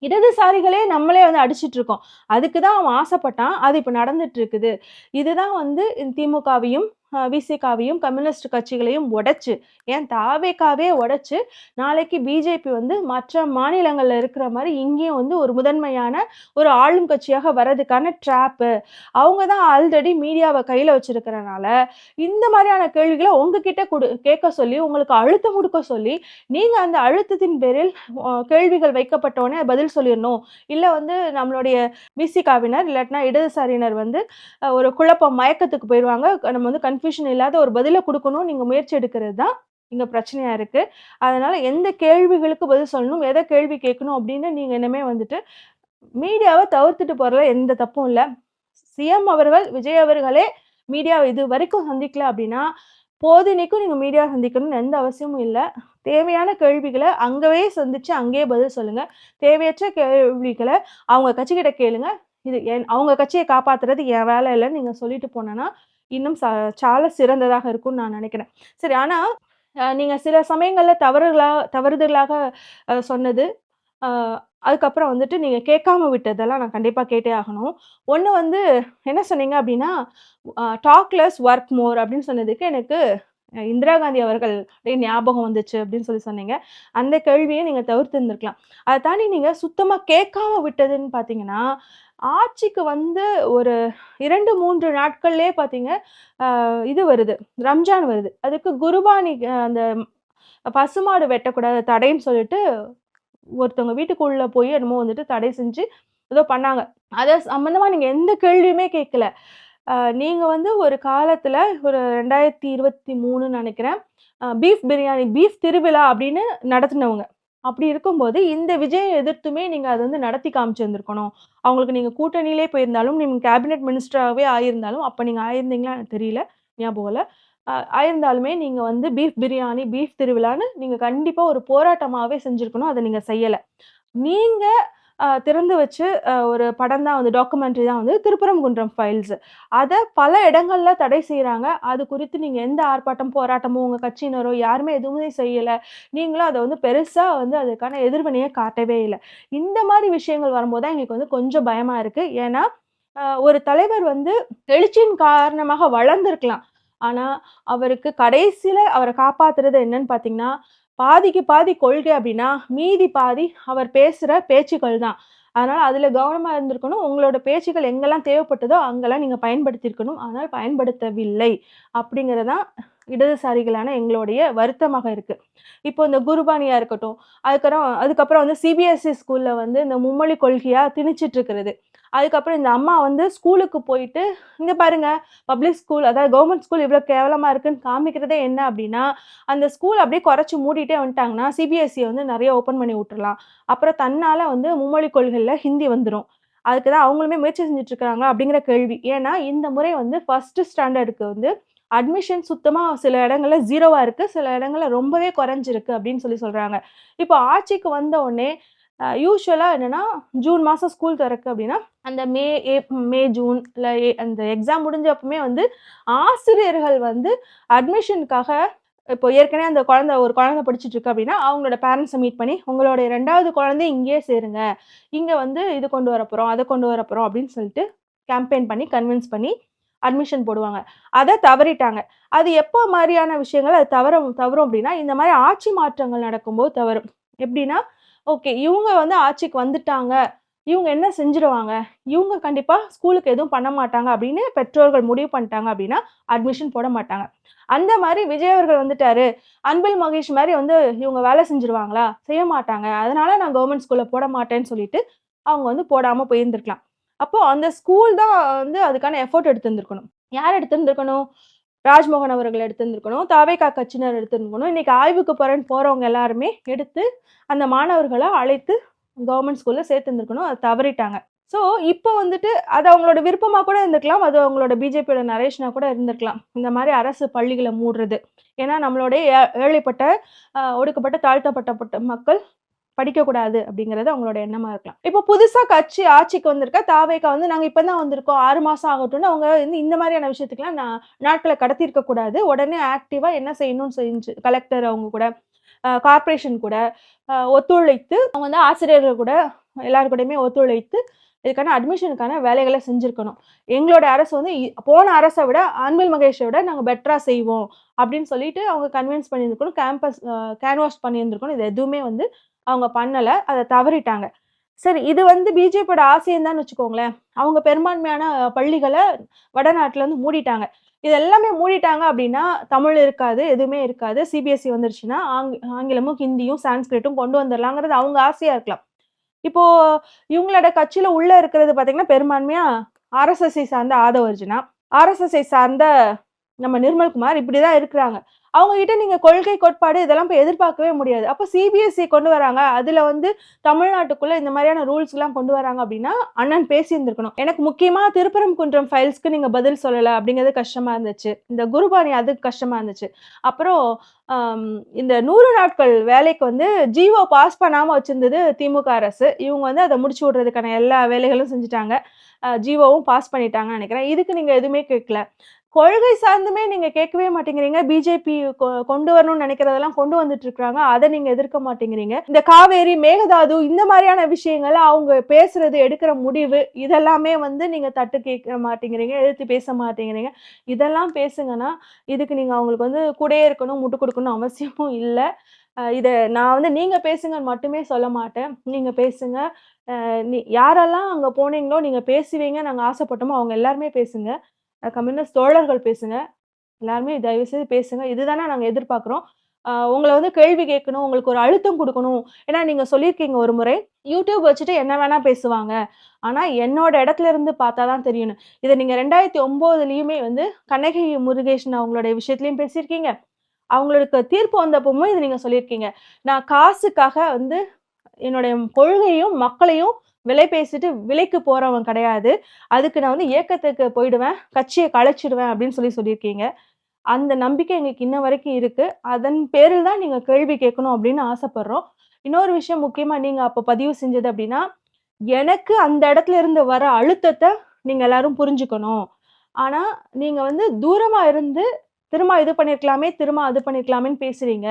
இடதுசாரிகளே நம்மளே வந்து அடிச்சுட்டு இருக்கோம். அதுக்கு தான் அவன் ஆசைப்பட்டான். அது இப்ப நடந்துட்டு இருக்குது. இதுதான் வந்து திமுகவையும், விசிகாவையும், கம்யூனிஸ்ட் கட்சிகளையும் உடைச்சு, ஏன் தாவேக்காவே உடைச்சு, நாளைக்கு பிஜேபி வந்து மற்ற மாநிலங்கள்ல இருக்கிற மாரி இங்கேயும் வந்து ஒரு முதன்மையான ஒரு ஆளும் கட்சியாக வர்றதுக்கான ட்ராப்பு. அவங்க தான் ஆல்ரெடி மீடியாவ கையில வச்சிருக்கிறனால, இந்த மாரியான கேள்விகள உங்ககிட்ட கேட்க சொல்லி, உங்களுக்கு அழுத்தம் குடுக்க சொல்லி, நீங்க அந்த அழுத்தத்தின் பேரில் கேள்விகள் வைக்கப்பட்ட உடனே பதில் சொல்லிறணும். இல்ல வந்து நம்மளுடைய விசிகாவினர் இல்லாட்டினா இடதுசாரியினர் வந்து ஒரு குழப்பம் மயக்கத்துக்கு போயிருவாங்க. நம்ம வந்து கன்ஃப்யூஷன் இல்லாத ஒரு பதில குடுக்கணும்னு நீங்க முயற்சி எடுக்கிறது தான் இங்க பிரச்சனையா இருக்கு. அதனால எந்த கேள்விகளுக்கு பதில் சொல்லணும், எத கேள்வி கேட்கணும் அப்படின்னு நீங்க இனிமே வந்துட்டு மீடியாவ தவிர்த்துட்டு போறதுல எந்த தப்பும் இல்ல. சிஎம் அவர்கள், விஜய் அவர்களே மீடியாவ இதுவரைக்கும் சந்திக்கல அப்படின்னா, போதினிக்கும் நீங்க மீடியாவ சந்திக்கணும்னு எந்த அவசியமும் இல்ல. தேவையான கேள்விகள அங்கவே சந்திச்சு, அங்கேயே பதில் சொல்லுங்க. தேவையற்ற கேள்விகள அவங்க கட்சிகிட்ட கேளுங்க. இது அவங்க கட்சிய காப்பாத்துறது என் வேலை இல்லன்னு நீங்க சொல்லிட்டு போனேன்னா, இன்னும் சால சிறந்ததாக இருக்கும்னு நான் நினைக்கிறேன். சரி ஆனா, நீங்க சில சமயங்கள்ல தவறுதலாக சொன்னது, அ அதுக்கப்புறம் வந்துட்டு நீங்க கேட்காம விட்டதெல்லாம் நான் கண்டிப்பா கேட்டே ஆகணும். ஒண்ணு வந்து என்ன சொன்னீங்க அப்டின்னா, டாக் லெஸ் வொர்க் மோர் அப்டின்னு சொன்னதுக்கு எனக்கு இந்திரா காந்தி அவர்கள் அப்படியே ஞாபகம் வந்துச்சு அப்படின்னு சொன்னீங்க. அந்த கேள்விய நீங்க தவிர்த்திருந்திருக்கலாம். அத தாண்டி நீங்க சுத்தமா கேட்காம விட்டதுன்னு பார்த்தீங்கன்னா, ஆட்சிக்கு வந்து ஒரு 2, 3 நாட்கள்லயே பார்த்தீங்க, இது வருது, ரம்ஜான் வருது. அதுக்கு குர்பானி அந்த பசுமாடு வெட்டக்கூடாது தடைன்னு சொல்லிட்டு, ஒருத்தவங்க வீட்டுக்குள்ள போய் என்னமோ வந்துட்டு தடை செஞ்சு ஏதோ பண்ணாங்க. அத சம்மந்தமா நீங்க எந்த கேள்வியுமே கேட்கல. நீங்க வந்து ஒரு காலத்துல ஒரு 2023ன்னு நெனைக்கிறேன். பீஃப் பிரியாணி, பீஃப் திருவிழா அப்படின்னு நடத்துனவங்க. அப்படி இருக்கும்போது, இந்த விஜய எதிர்த்துமே நீங்க அத வந்து நடத்தி காமிச்சிருந்திருக்கணும். அவங்களுக்கு நீங்க கூட்டணியிலே போயிருந்தாலும், நீங்க கேபினெட் மினிஸ்டராவே ஆயிருந்தாலும், அப்ப நீங்க ஆயிருந்தீங்களா எனக்கு தெரியல. ஞாபகம் இல்ல. ஆயிருந்தாலுமே நீங்க வந்து பீஃப் பிரியாணி, பீஃப் திருவிழான்னு நீங்க கண்டிப்பா ஒரு போராட்டமாவே செஞ்சிருக்கணும். அத நீங்க செய்யல. நீங்க திறந்து வச்சு ஒரு படம் தான் வந்து டாக்குமெண்ட்ரி தான் வந்து திருப்பரங்குன்றம் ஃபைல்ஸ். அத பல இடங்கள்ல தடை செய்றாங்க. அது குறித்து நீங்க எந்த ஆர்ப்பாட்டம், போராட்டமோ உங்க கட்சியினரோ யாருமே எதுவுமே செய்யல. நீங்களும் அத வந்து பெருசா வந்து அதுக்கான எதிர்வினைய காட்டவே இல்ல. இந்த மாரி விஷயங்கள் வரும்போது தான் எங்களுக்கு வந்து கொஞ்சம் பயமா இருக்கு. ஏன்னா, ஒரு தலைவர் வந்து எழுச்சியின் காரணமாக வளர்ந்திருக்கலாம். ஆனா, அவருக்கு கடைசில அவர காப்பாத்துறது என்னன்னு பார்த்தீங்கன்னா, பாதிக்கு பாதி கொள்கை அப்டின்னா, மீதி பாதி அவர் பேசுற பேச்சுக்கள் தான். அதனால அதுல கவனமா இருந்திருக்கணும். உங்களோட பேச்சுக்கள் எங்கெல்லாம் தேவைப்பட்டதோ, அங்கெல்லாம் நீங்க பயன்படுத்தியிருக்கணும். ஆனால் பயன்படுத்தவில்லை. அப்படிங்கிறது தான் இடதுசாரிகளான எங்களுடைய வருத்தமாக இருக்கு. இப்போ இந்த குர்பானியா இருக்கட்டும், அதுக்கப்புறம் வந்து சிபிஎஸ்இ ஸ்கூல்ல வந்து இந்த மும்மொழி கொள்கையா திணிச்சிட்டு இருக்கிறது. அதுக்கப்புறம் இந்த அம்மா வந்து ஸ்கூலுக்கு போயிட்டு, "இங்க பாருங்க பப்ளிக் ஸ்கூல் அதாவது கவர்ன்மெண்ட் ஸ்கூல் இவ்ளோ கேவலமா இருக்குன்னு" காமிக்கிறதே என்ன அப்டின்னா, அந்த ஸ்கூல் அப்படியே குறைச்சு மூடிட்டே வந்துட்டாங்கன்னா, சிபிஎஸ்இ வந்து நெறைய ஓப்பன் பண்ணி விட்டுறலாம். அப்புறம் தன்னால வந்து மும்மொழி கொள்கையில ஹிந்தி வந்துரும். அதுக்கு தான் அவங்களுமே முயற்சி செஞ்சுட்டு இருக்காங்க அப்படிங்கிற கேள்வி. ஏன்னா, இந்த முறை வந்து 1 ஸ்டாண்டர்டுக்கு வந்து அட்மிஷன் சுத்தமா சில இடங்கள்ல 0வா இருக்கு. சில இடங்கள்ல ரொம்பவே குறைஞ்சிருக்கு அப்படின்னு சொல்றாங்க. இப்போ ஆட்சிக்கு வந்த உடனே யூசுவலா என்னன்னா, ஜூன் மாசம் ஸ்கூல் தொறக்கு அப்படின்னா, அந்த மே, ஜூன் இல்ல அந்த எக்ஸாம் முடிஞ்ச அப்பமே வந்து ஆசிரியர்கள் வந்து அட்மிஷனுக்காக இப்போ ஏற்கனவே அந்த ஒரு குழந்தை படிச்சுட்டு இருக்கு அப்படின்னா, அவங்களோட பேரண்ட்ஸ மீட் பண்ணி, "உங்களுடைய 2வது குழந்தைய இங்கேயே சேருங்க. இங்க வந்து இது கொண்டு வரப்போறோம், அத கொண்டு வரப்போறோம்" அப்படின்னு சொல்லிட்டு கேம்பெயின் பண்ணி, கன்வின்ஸ் பண்ணி அட்மிஷன் போடுவாங்க. அத தவறிட்டாங்க. அது எப்போ மாரியான விஷயங்கள் அது தவறும் அப்படின்னா, இந்த மாரி ஆட்சி மாற்றங்கள் நடக்கும்போது தவறும். எப்படின்னா, ஓகே இவுங்க வந்து ஆட்சிக்கு வந்துட்டாங்க. இவுங்க என்ன செஞ்சுருவாங்க? இவுங்க கண்டிப்பா ஸ்கூலுக்கு எதுவும் பண்ண மாட்டாங்க அப்படின்னு பெற்றோர்கள் முடிவு பண்ணிட்டாங்க அப்படின்னா, அட்மிஷன் போட மாட்டாங்க. அந்த மாரி விஜய் அவர்கள் வந்துட்டாரு. அன்பில் மகேஷ் மாரி வந்து இவுங்க வேலை செஞ்சுருவாங்களா? செய்ய மாட்டாங்க. அதனால நான் கவர்ன்மெண்ட் ஸ்கூல்ல போட மாட்டேன்னு சொல்லிட்டு, அவங்க வந்து போடாம போயிருந்திருக்கலாம். அப்போ அந்த ஸ்கூல் தான் வந்து அதுக்கான எஃபோர்ட் எடுத்திருந்திருக்கணும். யார் எடுத்திருந்திருக்கணும்? ராஜ்மோகன் அவர்கள் எடுத்திருந்திருக்கணும். தாவேகா கட்சியினர் எடுத்திருந்திருக்கணும். இன்னைக்கு ஆய்வுக்கு போறவங்க எல்லாருமே எடுத்து, அந்த மாணவர்கள அழைத்து கவர்ன்மெண்ட் ஸ்கூல்ல சேர்த்திருந்திருக்கணும். அத தவறிட்டாங்க. ஸோ, இப்போ வந்துட்டு அது அவங்களோட விருப்பமா கூட இருந்திருக்கலாம். அது அவங்களோட பிஜேபியோட நரேஷனா கூட இருந்திருக்கலாம். இந்த மாரி அரசு பள்ளிகள மூடுறது. ஏன்னா, நம்மளுடைய ஏழைப்பட்ட, ஒடுக்கப்பட்ட, தாழ்த்தப்பட்ட மக்கள் படிக்கக்கூடாது அப்படிங்கிறது அவங்களோட எண்ணமா இருக்கலாம். இப்போ புதுசா கட்சி ஆட்சிக்கு வந்திருக்க தாவேகா வந்து நாங்க இப்ப தான் வந்திருக்கோம். 6 மாசம் ஆகட்டும்னு அவங்க வந்து இந்த மாதிரியான விஷயத்துக்குலாம் நாட்கள கடத்தியிருக்க கூடாது. உடனே ஆக்டிவா என்ன செய்யணும்னு செஞ்சு கலெக்டர் அவங்க கூட, கார்ப்பரேஷன் கூட ஒத்துழைத்து அவங்க வந்து ஆசிரியர்கள் கூட எல்லார் கூடயுமே ஒத்துழைத்து இதுக்கான அட்மிஷனுக்கான வேலைகள செஞ்சிருக்கணும். எங்களோட அரசு வந்து போன அரச விட அன்பில் மகேஷை விட நாங்க பெட்டரா செய்வோம் அப்படின்னு சொல்லிட்டு அவங்க கன்வின்ஸ் பண்ணியிருந்திருக்கணும். கேன்வாஸ் பண்ணியிருந்திருக்கணும். இது எதுவுமே வந்து அவங்க பண்ணல. அத தவறிட்டாங்க. சரி இது வந்து பிஜேபியோட ஆசைன்னு தான் வச்சுக்கோங்களேன். அவங்க பெரும்பான்மையான பள்ளிகள வடநாட்டுல வந்து மூடிட்டாங்க. இது எல்லாமே மூடிட்டாங்க அப்படின்னா, தமிழ் இருக்காது, எதுவுமே இருக்காது. சிபிஎஸ்இ வந்துருச்சுன்னா, ஆங்கிலமும், ஹிந்தியும், சான்ஸ்கிரிட்டும் கொண்டு வந்துரலாங்கிறது அவங்க ஆசையா இருக்கலாம். இப்போ இவங்களோட கட்சியில உள்ள இருக்கிறது பார்த்தீங்கன்னா, பெரும்பான்மையா ஆர்எஸ்எஸ்ஸை சார்ந்த ஆதவ் அர்ஜுனா, ஆர்எஸ்எஸ்ஸை சார்ந்த நம்ம நிர்மல்குமார் இப்படிதான் இருக்கிறாங்க. அவங்க கிட்ட நீங்க கொள்கை, கோட்பாடு இதெல்லாம் போய் எதிர்பார்க்கவே முடியாது. அப்ப சிபிஎஸ்இ கொண்டு வராங்க. அதுல வந்து தமிழ்நாட்டுக்குள்ள இந்த மாதிரியான ரூல்ஸ்லாம் கொண்டு வராங்க அப்படின்னா, அண்ணன் பேசியிருந்திருக்கணும். எனக்கு முக்கியமா திருப்பரங்குன்றம் ஃபைல்ஸ்க்கு நீங்க பதில் சொல்லல அப்படிங்கிறது கஷ்டமா இருந்துச்சு. இந்த குருபானி அது கஷ்டமா இருந்துச்சு. அப்புறம் இந்த 100 நாட்கள் வேலைக்கு வந்து ஜிஓ பாஸ் பண்ணாம வச்சிருந்தது திமுக அரசு. இவங்க வந்து அத முடிச்சு விடுறதுக்கான எல்லா வேலைகளும் செஞ்சுட்டாங்க. ஜிஓவும் பாஸ் பண்ணிட்டாங்கன்னு நெனைக்கிறேன். இதுக்கு நீங்க எதுவுமே கேட்கல. கொள்கை சார்ந்துமே நீங்க கேட்கவே மாட்டேங்கிறீங்க. பிஜேபி கொண்டு வரணும்னு நெனைக்கிறதெல்லாம் கொண்டு வந்துட்டு இருக்காங்க. அத நீங்க எதிர்க்க மாட்டேங்கிறீங்க. இந்த காவேரி, மேகதாது இந்த மாரியான விஷயங்கள அவங்க பேசுறது, எடுக்கிற முடிவு இதெல்லாமே வந்து நீங்க தட்டு கேட்க மாட்டேங்கிறீங்க. எதிர்த்து பேச மாட்டேங்கிறீங்க. இதெல்லாம் பேசுங்கன்னா, இதுக்கு நீங்க அவங்களுக்கு வந்து கூடயே இருக்கணும், முட்டு குடுக்கணும்னு அவசியமும் இல்ல. இத நான் வந்து நீங்க பேசுங்கன்னு மட்டுமே சொல்ல மாட்டேன். நீங்க பேசுங்க. யாரெல்லாம் அங்க போனீங்களோ, நீங்க பேசுவீங்கன்னு நாங்க ஆசைப்பட்டோமோ, அவங்க எல்லாருமே பேசுங்க. கம்யூனிஸ்ட் தோழர்கள் பேசுங்க. எல்லாருமே தயவு செய்து பேசுங்க. இதுதானே நாங்க எதிர்பார்க்கிறோம். உங்கள வந்து கேள்வி கேட்கணும், உங்களுக்கு ஒரு அழுத்தம் குடுக்கணும். ஏன்னா நீங்க சொல்லியிருக்கீங்க ஒரு முறை, YouTube வச்சுட்டு என்ன வேணா பேசுவாங்க. ஆனா என்னோட இடத்துல இருந்து பார்த்தா தான் தெரியும்னு. இத நீங்க 2009லயுமே வந்து கண்ணகி முருகேசன் அவங்களுடைய விஷயத்திலயும் பேசியிருக்கீங்க. அவங்களுக்கு தீர்ப்பு வந்தப்பவும் இத நீங்க சொல்லியிருக்கீங்க. நான் காசுக்காக வந்து என்னுடைய கொள்கையும், மக்களையும் விலை பேசிட்டு விலைக்கு போறவன் கிடையாது. அதுக்கு நான் வந்து இயக்கத்துக்கு போயிடுவேன். கட்சிய கலைச்சிடுவேன் அப்படின்னு சொல்லியிருக்கீங்க. அந்த நம்பிக்கை எங்களுக்கு இன்ன வரைக்கும் இருக்கு. அதன் பேரில் தான் நீங்க கேள்வி கேட்கணும் அப்படின்னு ஆசைப்படுறோம். இன்னொரு விஷயம் முக்கியமா நீங்க அப்ப பதிவு செஞ்சது அப்படின்னா, எனக்கு அந்த இடத்துல இருந்து வர அழுத்தத்த நீங்க எல்லாரும் புரிஞ்சுக்கணும். ஆனா, நீங்க வந்து தூரமா இருந்து திரும்ப இது பண்ணியிருக்கலாமே, திரும்ப அது பண்ணியிருக்கலாமேன்னு பேசுறீங்க.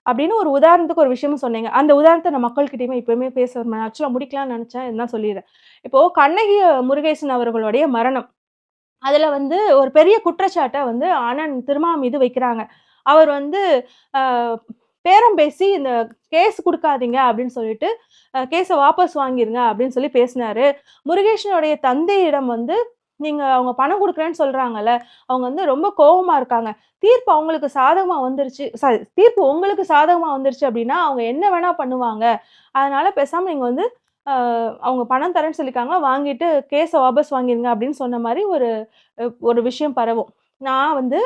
அப்படின்னு ஒரு உதாரணத்துக்கு ஒரு விஷயமும் சொன்னீங்க. அந்த உதாரணத்த நான் மக்கள்கிட்டயுமே இப்பவுமே பேச விரும்புறேன். ஆக்சுவலா முடிக்கலாம்னு நெனச்சேன். இருந்தாலும் சொல்லிர்றேன். இப்போ கண்ணகி முருகேசன் அவர்களுடைய மரணம். அதுல வந்து ஒரு பெரிய குற்றச்சாட்ட வந்து அண்ணன் திருமா மீது வைக்கிறாங்க. அவர் வந்து அ பேரம் பேசி இந்த கேஸ் குடுக்காதீங்க அப்படின்னு சொல்லிட்டு, கேஸ வாபஸ் வாங்கிருங்க அப்படின்னு சொல்லி பேசினாரு. முருகேசனுடைய தந்தையிடம் வந்து நீங்க அவங்க பணம் குடுக்குறேன்னு சொல்றாங்கல்ல, அவங்க வந்து ரொம்ப கோவமா இருக்காங்க. தீர்ப்பு அவங்களுக்கு சாதகமா வந்துருச்சு தீர்ப்பு உங்களுக்கு சாதகமா வந்துருச்சு அப்படின்னா, அவங்க என்ன வேணா பண்ணுவாங்க. அதனால பேசாம நீங்க வந்து அவங்க பணம் தரேன்னு சொல்லியிருக்காங்க. வாங்கிட்டு கேஸ வாபஸ் வாங்கிருங்க அப்படின்னு சொன்ன மாரி ஒரு விஷயம் பரவும். நான் வந்து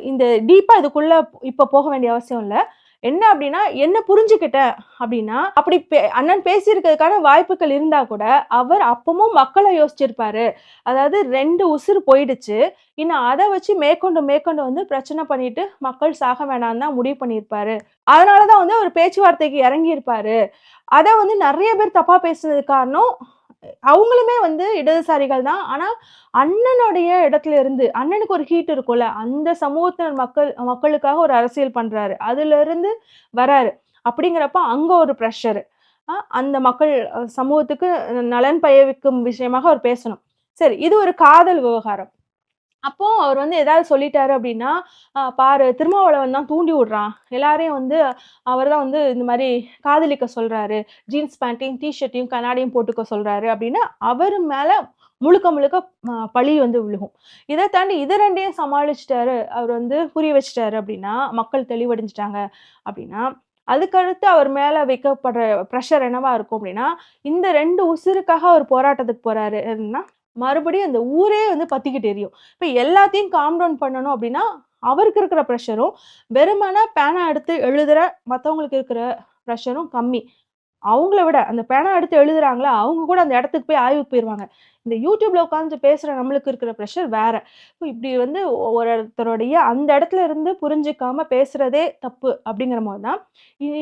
இந்த டீப்பா இதுக்குள்ள இப்ப போக வேண்டிய அவசியம் இல்ல. என்ன அப்டின்னா, என்ன புரிஞ்சுக்கிட்டேன் அப்டின்னா, அப்படி அண்ணன் பேசியிருக்கிறதுக்கான வாய்ப்புகள் இருந்தா கூட, அவர் அப்பவும் மக்கள யோசிச்சிருப்பாரு. அதாவது 2 உசுரு போயிடுச்சு. இன்னும் அத வச்சு மேற்கொண்டு வந்து பிரச்சனை பண்ணிட்டு, மக்கள் சாக வேணாம்னு தான் முடிவு பண்ணியிருப்பாரு. அதனால தான் வந்து அவர் பேச்சுவார்த்தைக்கு இறங்கியிருப்பாரு. அத வந்து நெறைய பேர் தப்பா பேசுனதுக்கு காரணம், அவங்களுமே வந்து இடதுசாரிகள் தான். ஆனா, அண்ணனுடைய இடத்துல இருந்து அண்ணனுக்கு ஒரு ஹீட் இருக்கும்ல. அந்த சமூகத்தினர் மக்களுக்காக ஒரு அரசியல் பண்றாரு. அதிலிருந்து வராரு. அப்படிங்கிறப்ப அங்க ஒரு பிரஷர். அந்த மக்கள் சமூகத்துக்கு நலன் பயவிக்கும் விஷயமாக அவர் பேசணும். சரி, இது ஒரு காதல் விவகாரம். அப்போ அவர் வந்து ஏதாவது சொல்லிட்டாரு அப்படின்னா, பாரு திருமாவளவன் தான் தூண்டி விடுறான். எல்லாரையும் வந்து அவர் தான் வந்து இந்த மாரி காதலிக்க சொல்றாரு. ஜீன்ஸ் பேண்ட்டையும், டீ ஷர்ட்டையும், கண்ணாடியும் போட்டுக்க சொல்றாரு அப்படின்னு அவரு மேல முழுக்க முழுக்க பழி வந்து விழுகும். இத தாண்டி இது 2யும் சமாளிச்சுட்டாரு. அவர் வந்து புரிய வச்சுட்டாரு அப்படின்னா, மக்கள் தெளிவடைஞ்சுட்டாங்க அப்படின்னா, அதுக்கடுத்து அவர் மேல வைக்கப்படுற பிரஷர் என்னவா இருக்கும் அப்படின்னா, இந்த 2 உசுருக்காக அவர் போராட்டத்துக்கு போறாருன்னா, மறுபடியும் அந்த ஊரே வந்து பத்திக்கிட்டு எரியும். இப்ப எல்லாத்தையும் காம் டவுன் பண்ணணும் அப்டின்னா, அவருக்கு இருக்கிற பிரஷரும், வெறுமனே பேனா எடுத்து எழுதுற மத்தவங்களுக்கு இருக்கிற பிரஷரும் கம்மி. அவங்கள விட அந்த பேனா எடுத்து எழுதுறாங்கல்ல, அவங்க கூட அந்த இடத்துக்கு போய் ஆய்வுக்கு போயிருவாங்க. இந்த YouTubeல உட்கார்ந்து பேசுற நம்மளுக்கு இருக்கிற பிரஷர் வேற. இப்படி வந்து ஒருத்தருடைய அந்த இடத்துல இருந்து புரிஞ்சுக்காம பேசுறதே தப்பு அப்படிங்கிறபோது தான்,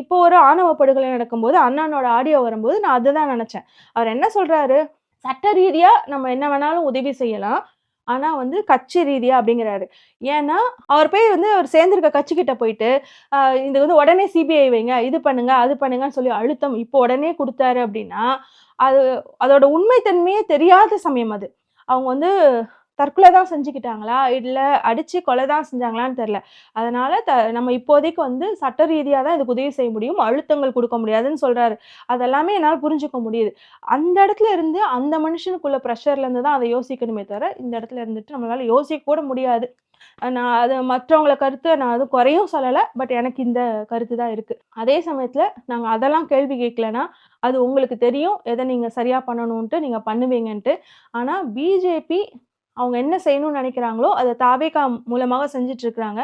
இப்போ ஒரு ஆணவ படுகொலை நடக்கும்போது, அண்ணனோட ஆடியோ வரும்போது நான் அததான் நெனச்சேன். அவர் என்ன சொல்றாரு? சட்ட ரீதியா நம்ம என்ன வேணாலும் உதவி செய்யலாம். ஆனா வந்து கட்சி ரீதியா அப்படிங்கிறாரு. ஏன்னா, அவர் போய் வந்து அவர் சேர்ந்திருக்க கட்சிகிட்ட போயிட்டு, அ இது வந்து உடனே சிபிஐ வைங்க, இது பண்ணுங்க, அது பண்ணுங்கன்னு சொல்லி அழுத்தம் இப்போ உடனே குடுத்தாரு அப்படின்னா, அது அதோட உண்மை தன்மையே தெரியாத சமயம் அது. அவங்க வந்து தற்கொலை தான் செஞ்சுக்கிட்டாங்களா? இல்ல அடிச்சு கொலை தான் செஞ்சாங்களான்னு தெரியல. அதனால நம்ம இப்போதைக்கு வந்து சட்ட ரீதியா தான் இதுக்கு உதவி செய்ய முடியும். அழுத்தங்கள் குடுக்க முடியாதுன்னு சொல்றாரு. அதெல்லாமே என்னால புரிஞ்சுக்க முடியுது. அந்த இடத்துல இருந்து அந்த மனுஷனுக்குள்ள பிரஷர்ல இருந்து தான் அத யோசிக்கணுமே தவிர, இந்த இடத்துல இருந்துட்டு நம்மளால யோசிக்க கூட முடியாது. நான் அது மற்றவங்கள கருத்த நான் அது குறையும் சொல்லல. பட் எனக்கு இந்த கருத்து தான் இருக்கு. அதே சமயத்துல நாங்க அதெல்லாம் கேள்வி கேட்கலன்னா, அது உங்களுக்கு தெரியும். எத நீங்க சரியா பண்ணணுன்ட்டு நீங்க பண்ணுவீங்கன்ட்டு. ஆனா பிஜேபி அவங்க என்ன செய்யணும்னு நினைக்கிறாங்களோ, அத தாவேகா மூலமாக செஞ்சுட்டு இருக்காங்க.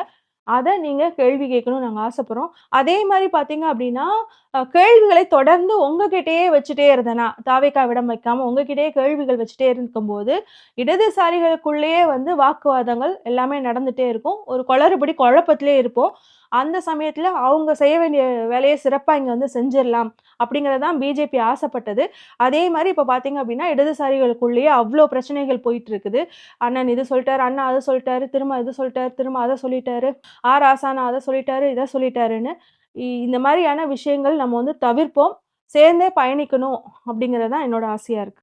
அத நீங்க கேள்வி கேட்கணும்னு நாங்க ஆசைப்படுறோம். அதே மாரி பார்த்தீங்க அப்டின்னா, கேள்விகளை தொடர்ந்து உங்ககிட்டயே வச்சுட்டே இருந்தேன்னா, தாவேக்காவிடம் வைக்காம உங்ககிட்டயே கேள்விகள் வச்சுட்டே இருக்கும்போது, இடதுசாரிகளுக்குள்ளேயே வந்து வாக்குவாதங்கள் எல்லாமே நடந்துட்டே இருக்கும். ஒரு குளறுபடி குழப்பத்திலே இருப்போம். அந்த சமயத்துல அவங்க செய்ய வேண்டிய வேலைய சிறப்பா இங்க வந்து செஞ்சிரலாம். அப்படிங்கிறது தான் பிஜேபி ஆசைப்பட்டது. அதே மாரி இப்ப பார்த்தீங்க அப்டின்னா, இடதுசாரிகளுக்குள்ளேயே அவ்ளோ பிரச்சனைகள் போயிட்டு இருக்குது. அண்ணன் இது சொல்ட்டாரு, அண்ணா அத சொல்ட்டாரு, திரும்ப இது சொல்ட்டாரு, திரும்ப அத சொல்லிட்டாரு. ராசானா அத சொல்லிட்டாரு, இத சொல்லிட்டாருன்னு. இந்த மாரியான விஷயங்கள் நம்ம வந்து தவிர்ப்போம். சேர்ந்தே பயணிக்கணும் அப்படிங்கிறது தான் என்னோட ஆசையா இருக்கு.